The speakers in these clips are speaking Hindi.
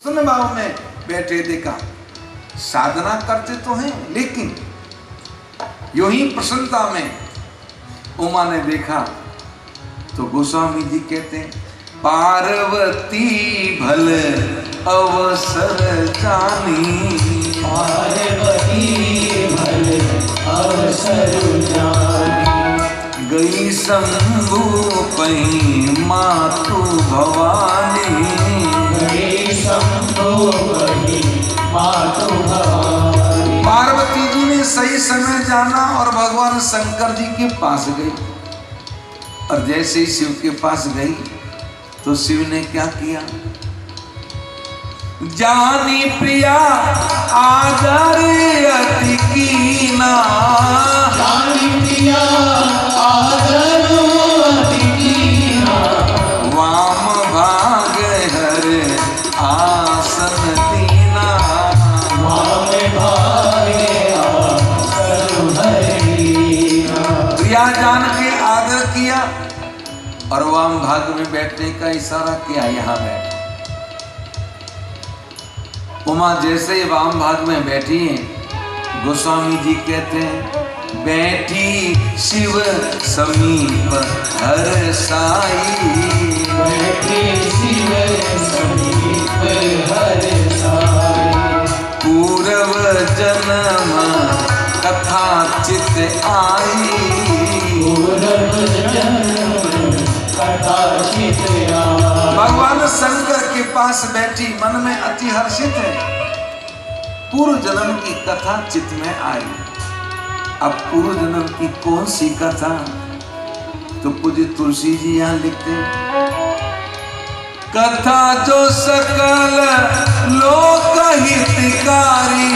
प्रसन्न भाव में बैठे देखा। साधना करते तो हैं, लेकिन यूं ही प्रसन्नता में उमा ने देखा तो गोस्वामी जी कहते हैं, पार्वती भल अवसर जानी, पार्वती भल अवसर जानी, गई शंभु पही मातु भवानी, गई शंभु पही मातु भवानी। पार्वती जी ने सही समय जाना और भगवान शंकर जी के पास गई, और जैसे ही शिव के पास गई तो शिव ने क्या किया, जानी प्रिया आदर अति कीना, जानी प्रिया आदर अति कीना, वाम भाग हर आसन दीना, वाम भाग आसन हरीना। प्रिया जान के आदर किया और वाम भाग में बैठने का इशारा किया, यहाँ बैठ। उमा जैसे ही वाम भाग में बैठी है, गोस्वामी जी कहते हैं, बैठी शिव समीप हर साई, बैठे शिव समीप हर साई, पूर्व जन्म कथा चित आई, पूर्व जन्म कथा चित आई। भगवान शंकर के पास बैठी मन में अति हर्षित है, पूर्व जन्म की कथा चित्त में आई। अब पूर्व जन्म की कौन सी कथा, तो पूज्य तुलसी जी यहाँ लिखते हैं, कथा जो सकल लोक हितकारी,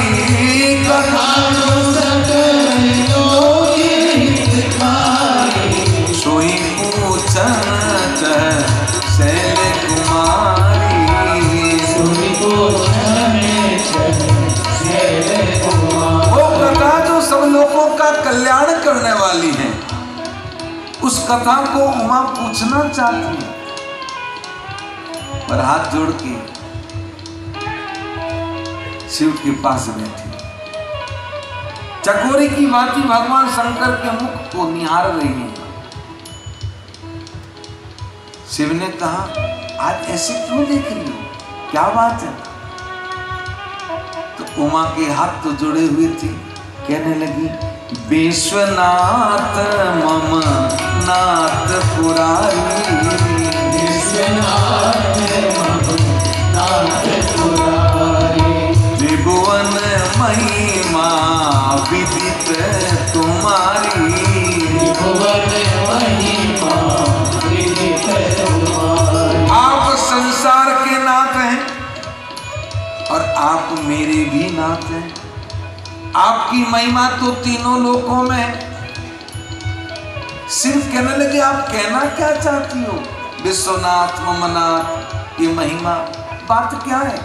कथा जो सकल लोक हितकारी, सोई पूछन शैल कुमारी, सोई पूछन शैल कुमारी। वो कथा जो सब लोगों का कल्याण करने वाली है, उस कथा को उमा पूछना चाहती है, पर हाथ जोड़ के शिव के पास बैठी। चकोरी की भांति भगवान शंकर के मुख को निहार रही है। शिव ने कहा, आज ऐसे क्यों देख रही हो, क्या बात है? तो उमा के हाथ तो जुड़े हुए थे, कहने लगी, विश्वनाथ मम नाथ पुरारी, विश्वनाथ मम नाथ पुरारी, त्रिभुवन महिमा विदित तुम्हारी, त्रिभुवन महिमा विदित तुम्हारी। आप संसार के नाथ हैं और आप मेरे भी नाथ हैं। आपकी महिमा तो तीनों लोकों में है। सिर्फ कहने लगे, आप कहना क्या चाहती हो, विश्वनाथ ममनाथ की महिमा, बात क्या है?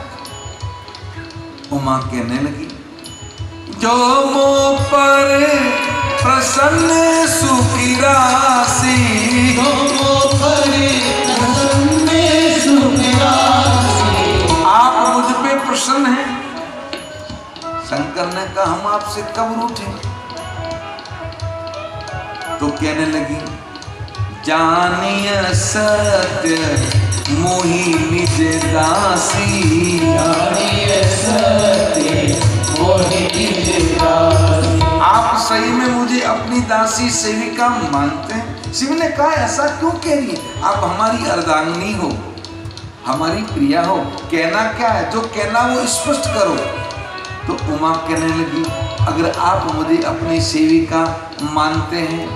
उमा कहने लगी, जो मुँह पर प्रसन्न सुखी राशि, आप मुझ पे प्रसन्न हैं। शंकर ने कहा, हम आपसे कब रूठे? तो कहने लगी, जानिय सत्य मोहि निज दासी, जानिय सत्य मोहि निज दासी। आप सही में मुझे अपनी दासी सेविका मानते हैं? शिव ने कहा, ऐसा क्यों कह रही है? आप हमारी अर्धांगिनी हो, हमारी प्रिया हो, कहना क्या है, जो कहना वो स्पष्ट करो। तो उमा कहने लगी, अगर आप मुझे अपनी सेविका मानते हैं,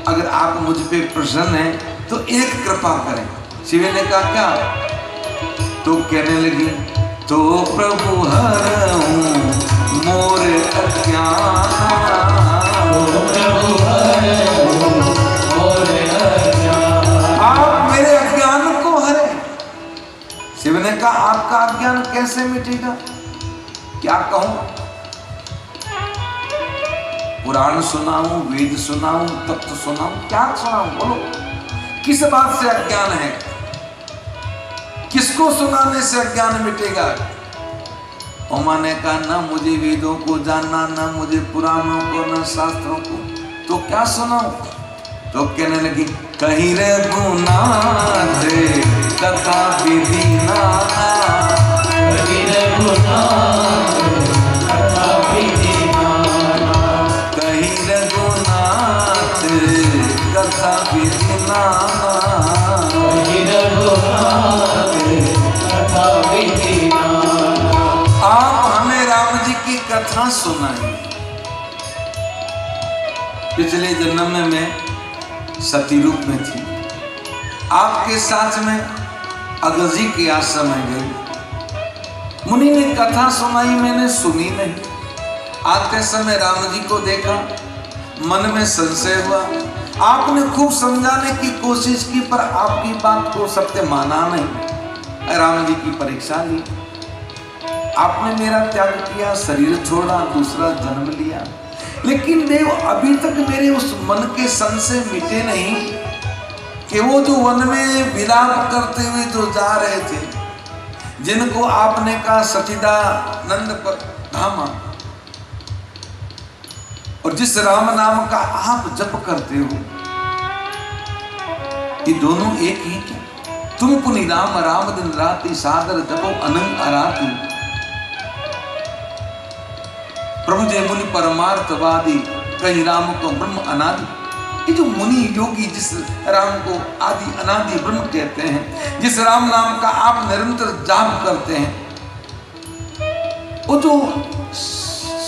अगर आप मुझ पे प्रसन्न हैं, तो एक कृपा करें। शिव ने कहा, क्या? तो कहने लगी, तो प्रभु हरऊं मोर अज्ञान, आप मेरे अज्ञान को हरे। शिव ने कहा, आपका अज्ञान कैसे मिटेगा? क्या कहूं? पुराण सुनाऊं, वेद सुनाऊं, तत्व सुनाऊं, क्या सुनाऊं? बोलो, किस बात से अज्ञान है? किसको सुनाने से अज्ञान मिटेगा? उमा ने कहा ना मुझे वेदों को जानना, ना मुझे पुराणों को, ना शास्त्रों को, तो क्या सुनाऊं? तो कहने लगी कहीं रघुनाथ कथा विधि नाना, कहीं रघुनाथ कथा विधि नाना, कहीं रघुनाथ कथा विधि नाना, कहीं रघुनाथ कथा विधि नाना। आप हमें राम जी की कथा सुनाइए। पिछले जन्म में मैं सती रूप में थी, आपके साथ में अगस्त जी के आश्रम में गई। मुनि ने कथा सुनाई, मैंने सुनी नहीं। आते समय राम जी को देखा, मन में संशय हुआ। आपने खूब समझाने की कोशिश की, पर आपकी बात को सत्य माना नहीं। राम जी की परीक्षा ली। आपने मेरा त्याग किया, शरीर छोड़ा, दूसरा जन्म लिया, लेकिन देव अभी तक मेरे उस मन के संशय मिटे नहीं कि वो जो वन में विलाप करते हुए जो जा रहे थे, जिनको आपने कहा सचिदानंद पर धामा, और जिस राम नाम का आप जप करते हो, ये दोनों एक ही क्या? तुम पुनि राम राम दिन राति सादर जपो अनंग अराति, प्रभु जय मुनि परमार्थवादी, कहीं राम को ब्रह्म अनादि। ये जो मुनि योगी जिस राम को आदि अनादि ब्रह्म कहते हैं, जिस राम नाम का आप निरंतर जाप करते हैं, वो जो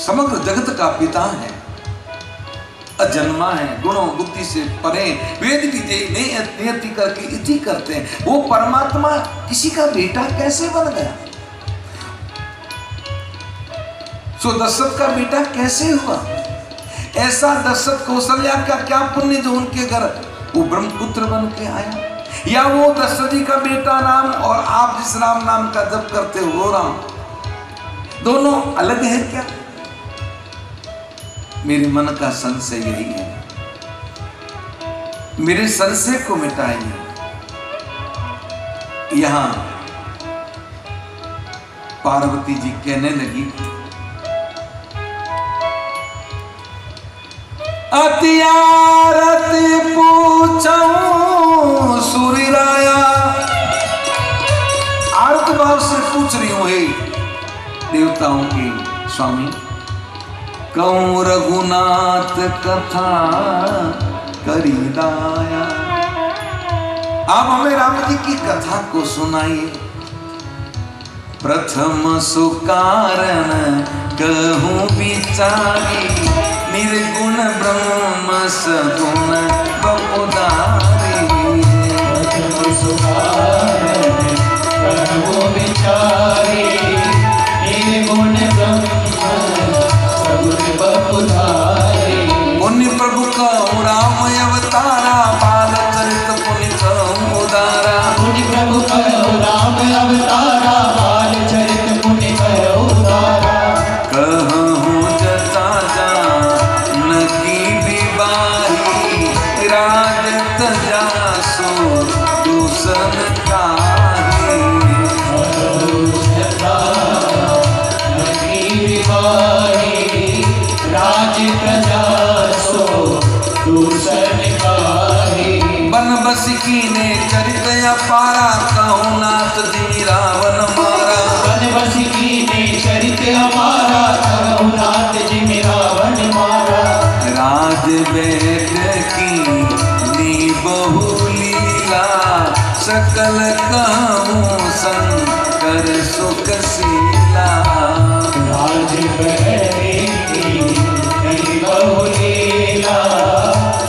समग्र जगत का पिता है, अजन्मा है, गुणों बुद्धि से परे, वेद विजय नियति करके इति करते हैं, वो परमात्मा किसी का बेटा कैसे बन गया? तो दशरथ का बेटा कैसे हुआ? ऐसा दशरथ कौशल्या का क्या पुण्य जो उनके घर वो ब्रह्मपुत्र बन के आया? या वो दशरथ जी का बेटा राम और आप जिस राम नाम का जप करते हो वो राम, दोनों अलग है क्या? मेरे मन का संशय यही है, मेरे संशय को मिटाइए। यहां पार्वती जी कहने लगी अतियारती पूछूं सूर्यराया, आर्त भाव से पूछ रही हूं हे देवताओं के स्वामी, कहूं रघुनाथ कथा करीदाया, आप हमें राम जी की कथा को सुनाइए। प्रथम सुकारण कहूं विचारी, निर्गुण ब्रह्म सगुण बपुदारी, प्रथम सुकारण कहूं विचारी, निर्गुण ब्रह्म सगुण बपुधारी। पुण्य प्रभु कहूं राम अवतारा, बाल चरित पुण्य कहूं उदारा, पुण्य प्रभु कहूं राम अवतारा, बाल चरित पुण्य कहूं उदारा। कहूं जता जानकी विवाही, राजत जासो दूषण काही, कहूं जता जानकी विवाही, राजत जासो दूषण काही। बन बस कीने चरित अपारा, कहूं नाथ जी रावण मारा, बन बस कीने चरित अपारा, कहूं नाथ जी रावण मारा। राज बैठ की नी बहु लीला, सकल कहूं शंकर सुखशीला, राज बैठी बहु लीला,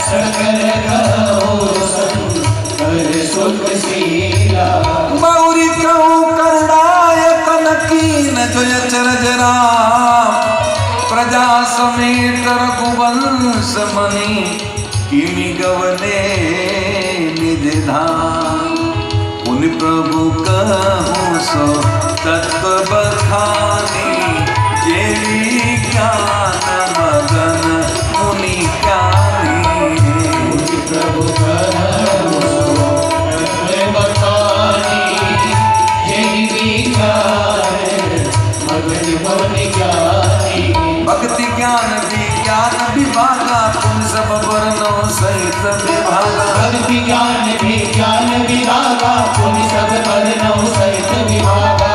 सकल कहूं शंकर सुखशीला। बहुरी कहूं करुणायतन कीन जो अचरज राम, प्रजा समेत रघुवंश मणि, किमि गवने निज धाम। पुनि प्रभु कहूं सो तत्व बखानी, जेहि ज्ञान मगन मुनि ज्ञानी। प्रभु कहूं सो तत्व बखानी, सोनि ज्ञानी भक्ति ज्ञान विभागा तुम सब वर्णो सहित विभागा भक्ति ज्ञान विभागा तुम सब वर्णो सहित विभागा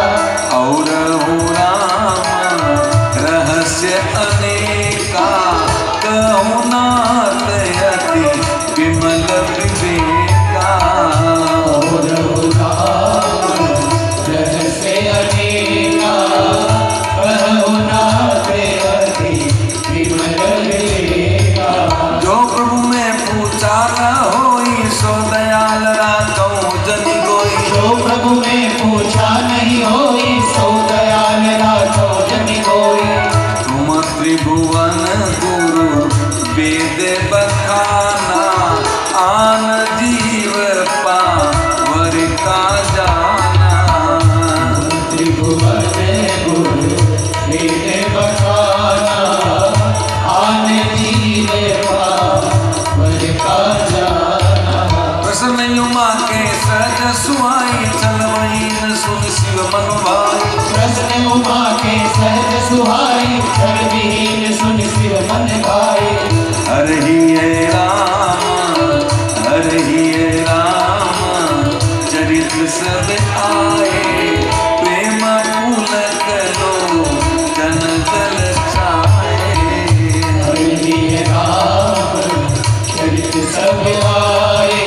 और हो राम रहस्य अनेका कहु नाथ अति विमल विवेका और हो राम रहस्य अनेका कहु नाथ अति विमल विवेका जो प्रभु में पूछा न होई सो दयाल राखो जनि गोई जो प्रभु में पूछा नहीं होई सो दयाल राखो जनि होई तुम त्रिभुवन गुरु वेद बखाना आन जीव पावर का जाना त्रिभुवन गुरु वेद बखाना आन जीव पावर का जाना प्रसन्न युमा के सहज सुहाई चल वही न सुन शिव मन भाई प्रसन्न उमा के सहज सुहाई सर्वहीन सुन शिव मन भाई हर ही राम चरित सब आए प्रेम पुलक लो जन जल छाए हरि राम चरित सब आए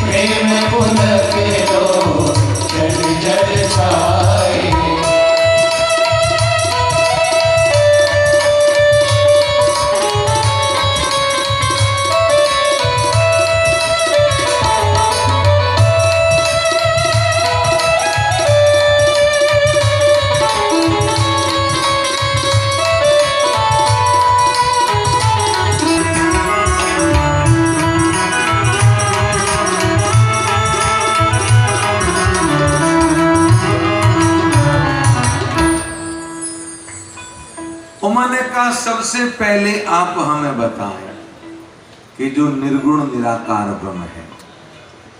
प्रेम पुलक लो जल जल छाए उमा ने कहा सबसे पहले आप हमें बताएं कि जो निर्गुण निराकार ब्रह्म है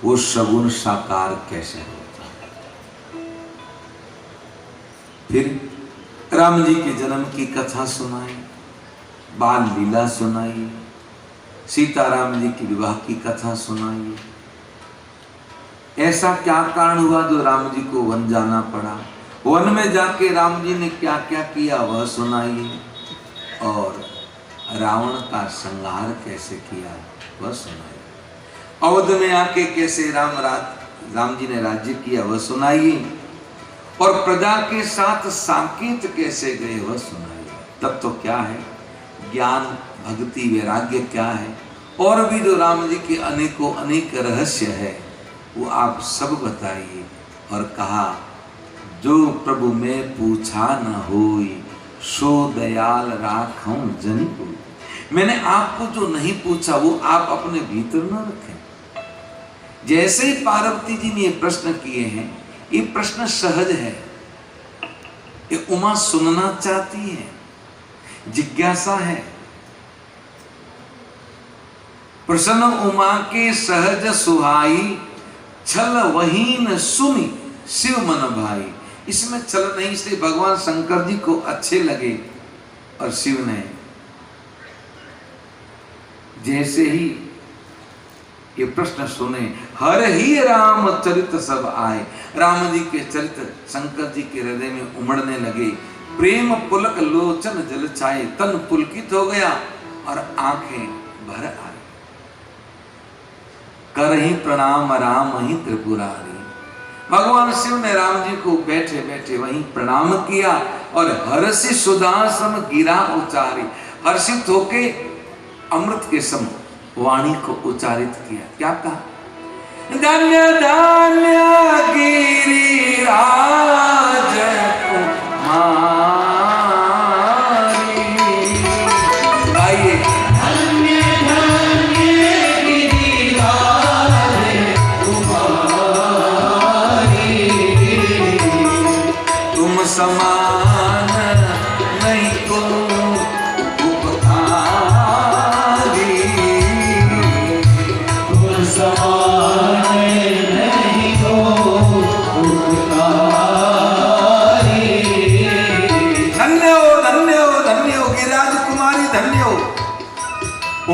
वो सगुण साकार कैसे होता है। फिर राम जी के जन्म की कथा सुनाई, बाल लीला सुनाई, सीताराम जी की विवाह की कथा सुनाई। ऐसा क्या कारण हुआ जो राम जी को वन जाना पड़ा, वन में जाके राम जी ने क्या क्या किया वह सुनाइए, और रावण का संहार कैसे किया वह सुनाइए। अवध में आके कैसे राम जी ने राज्य किया वह सुनाइए, और प्रजा के साथ साकेत कैसे गए वह सुनाइए। तत्व क्या है, ज्ञान भक्ति वैराग्य क्या है, और भी जो राम जी के अनेकों अनेक रहस्य है वो आप सब बताइए। और कहा जो प्रभु में पूछा न होई सो दयाल राखूं जनि कोई। मैंने आपको जो नहीं पूछा वो आप अपने भीतर न रखें। जैसे ही पार्वती जी ने ये प्रश्न किए हैं, ये प्रश्न सहज है, ये उमा सुनना चाहती है, जिज्ञासा है। प्रसन्न उमा के सहज सुहाई छल वहीन सुनी शिव मन भाई। इसमें छल नहीं, इसलिए भगवान शंकर जी को अच्छे लगे, और शिव ने जैसे ही ये प्रश्न सुने, हर ही राम चरित सब आए। राम जी के चरित्र शंकर जी के हृदय में उमड़ने लगे। प्रेम पुलक लोचन जल छाए, तन पुलकित हो गया और आंखें भर आई। करहि प्रणाम राम ही त्रिपुरारी। भगवान शिव ने राम जी को बैठे बैठे वहीं प्रणाम किया और हर्षि सुदासम गिरा उचारी। हर्षित होके अमृत के सम वाणी को उच्चारित किया। क्या कहा? धन्य धन्य गिरिराज कुमारी। आइए, धन्य धन्य गिरिराज कुमारी। तुम समान नहीं को उपकारी। तुम समान नहीं को उपकारी।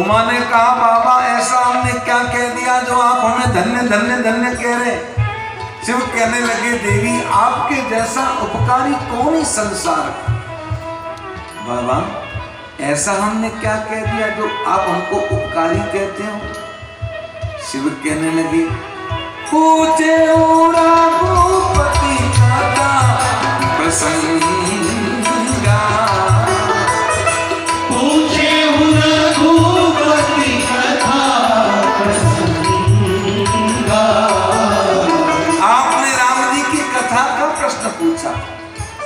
उमा ने कहा बाबा ऐसा हमने क्या कह दिया जो आप हमें धन्य धन्य धन्य कह रहे। शिव कहने लगे देवी आपके जैसा उपकारी कौन ही संसार। बाबा ऐसा हमने क्या कह दिया जो आप हमको उपकारी कहते हो। शिव कहने लगे पूछे रघुपति कथा प्रसंगा, पूछे रघुपति कथा प्रसंगा। आपने राम जी की कथा का प्रश्न पूछा,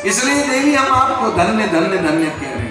इसलिए देवी हम आपको धन्य धन्य धन्य कह रहे हैं।